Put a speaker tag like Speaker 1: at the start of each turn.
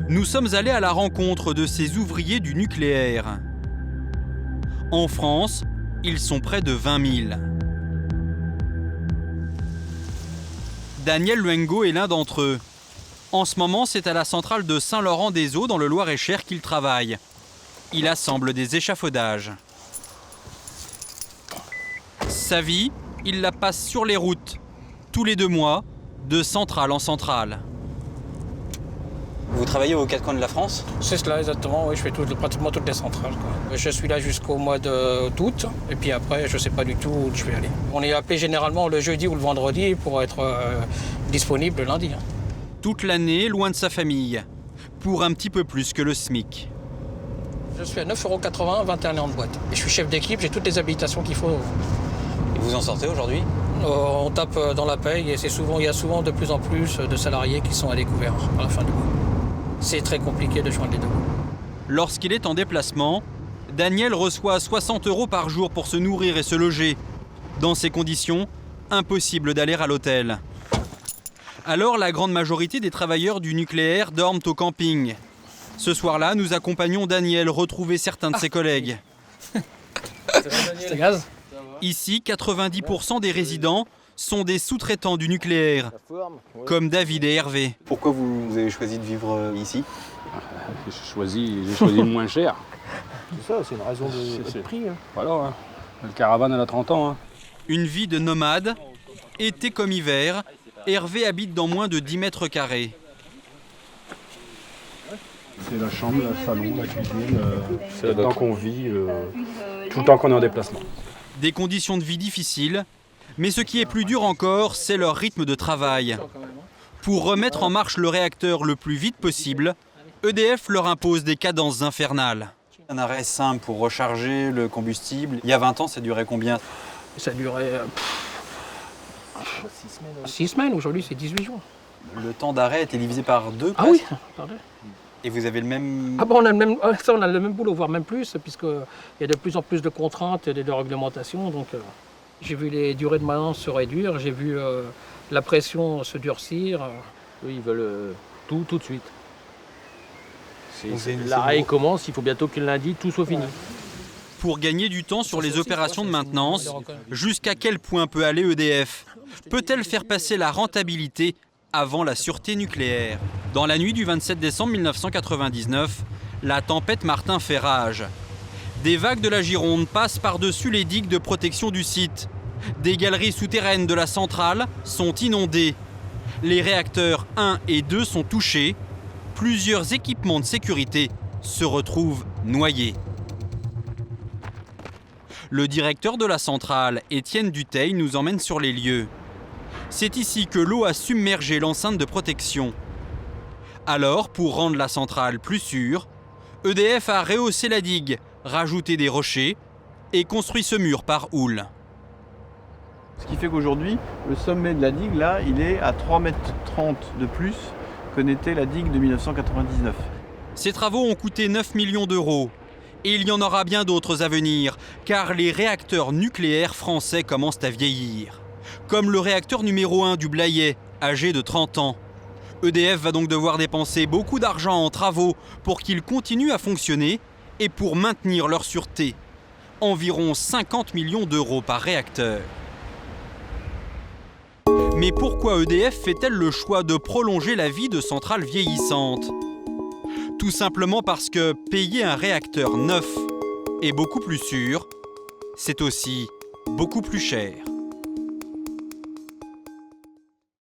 Speaker 1: Nous sommes allés à la rencontre de ces ouvriers du nucléaire. En France, ils sont près de 20 000. Daniel Luengo est l'un d'entre eux. En ce moment, c'est à la centrale de Saint-Laurent-des-Eaux, dans le Loir-et-Cher, qu'il travaille. Il assemble des échafaudages. Sa vie, il la passe sur les routes, tous les 2 mois, de centrale en centrale. Vous travaillez aux 4 coins de la France ?
Speaker 2: C'est cela, exactement. Oui, je fais pratiquement toutes les centrales, quoi. Je suis là jusqu'au mois d'août, et puis après, je ne sais pas du tout où je vais aller. On est appelé généralement le jeudi ou le vendredi pour être disponible le lundi.
Speaker 1: Toute l'année, loin de sa famille, pour un petit peu plus que le SMIC.
Speaker 2: Je suis à 9,80 €, 21 ans de boîte. Et je suis chef d'équipe, j'ai toutes les habilitations qu'il faut.
Speaker 1: Et vous en sortez aujourd'hui ?
Speaker 2: On tape dans la paye et il y a souvent de plus en plus de salariés qui sont à découvert à la fin du mois. C'est très compliqué de joindre les deux.
Speaker 1: Lorsqu'il est en déplacement, Daniel reçoit 60 € par jour pour se nourrir et se loger. Dans ces conditions, impossible d'aller à l'hôtel. Alors la grande majorité des travailleurs du nucléaire dorment au camping. Ce soir-là, nous accompagnons Daniel retrouver certains de ses collègues.
Speaker 2: C'est gaz ?
Speaker 1: Ici, 90% des résidents sont des sous-traitants du nucléaire, comme David et Hervé.
Speaker 3: Pourquoi vous avez choisi de vivre ici ?
Speaker 4: J'ai choisi le moins cher.
Speaker 5: C'est ça, c'est une raison de prix. Hein.
Speaker 4: Voilà, hein. La caravane, elle a 30 ans. Hein.
Speaker 1: Une vie de nomade, été comme hiver, Hervé habite dans moins de 10 mètres carrés.
Speaker 4: C'est la chambre, le salon, la cuisine. C'est là-dedans qu'on vit, tout le temps qu'on est en déplacement.
Speaker 1: Des conditions de vie difficiles, mais ce qui est plus dur encore, c'est leur rythme de travail. Pour remettre en marche le réacteur le plus vite possible, EDF leur impose des cadences infernales.
Speaker 3: Un arrêt simple pour recharger le combustible. Il y a 20 ans, ça durait combien ?
Speaker 2: Ça durait 6 semaines, aujourd'hui c'est 18 jours.
Speaker 3: Le temps d'arrêt était divisé par 2
Speaker 2: Ah oui, pardon.
Speaker 3: Et vous avez le même...
Speaker 2: Ah bon, on a le même boulot, voire même plus, puisqu'il y a de plus en plus de contraintes et de réglementations. Donc, j'ai vu les durées de maintenance se réduire, j'ai vu la pression se durcir.
Speaker 5: Eux, ils veulent tout de suite.
Speaker 3: C'est
Speaker 5: L'arrêt commence, il faut bientôt que lundi, tout soit fini.
Speaker 1: Pour gagner du temps sur les opérations de maintenance, jusqu'à quel point peut aller EDF ? Peut-elle faire passer la rentabilité avant la sûreté nucléaire ? Dans la nuit du 27 décembre 1999, la tempête Martin fait rage. Des vagues de la Gironde passent par-dessus les digues de protection du site. Des galeries souterraines de la centrale sont inondées. Les réacteurs 1 et 2 sont touchés. Plusieurs équipements de sécurité se retrouvent noyés. Le directeur de la centrale, Étienne Dutheil, nous emmène sur les lieux. C'est ici que l'eau a submergé l'enceinte de protection. Alors, pour rendre la centrale plus sûre, EDF a rehaussé la digue, rajouté des rochers et construit ce mur par houle.
Speaker 6: Ce qui fait qu'aujourd'hui, le sommet de la digue, là, il est à 3,30 m de plus que n'était la digue de 1999.
Speaker 1: Ces travaux ont coûté 9 millions d'euros. Et il y en aura bien d'autres à venir, car les réacteurs nucléaires français commencent à vieillir. Comme le réacteur numéro 1 du Blayais, âgé de 30 ans. EDF va donc devoir dépenser beaucoup d'argent en travaux pour qu'ils continuent à fonctionner et pour maintenir leur sûreté. Environ 50 millions d'euros par réacteur. Mais pourquoi EDF fait-elle le choix de prolonger la vie de centrales vieillissantes ? Tout simplement parce que payer un réacteur neuf est beaucoup plus sûr, c'est aussi beaucoup plus cher.